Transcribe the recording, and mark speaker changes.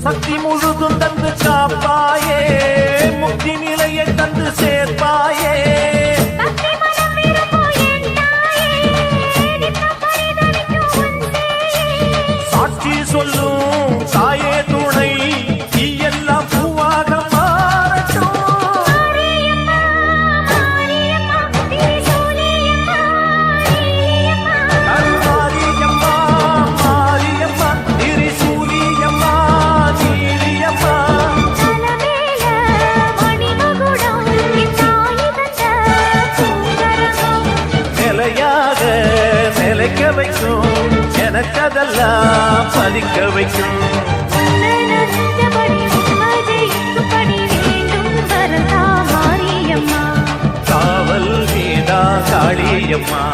Speaker 1: சக்தி முழுதும் தந்து காப்பாயே முக்தி நிலையை தந்து சேர்ப்பாயே சாட்சி சொல்லும் தாயே துணை நீ எல்லாம் பூவாக மாறட்டும் மாரியம்மா மாரியம்மா திரிசூலியம்மா நீலியம்மா நிலையாக நிலைக்க வைக்கும் எனக்கதெல்லாம் பலிக்க வைக்கும் காவல் நீதா காளியம்மா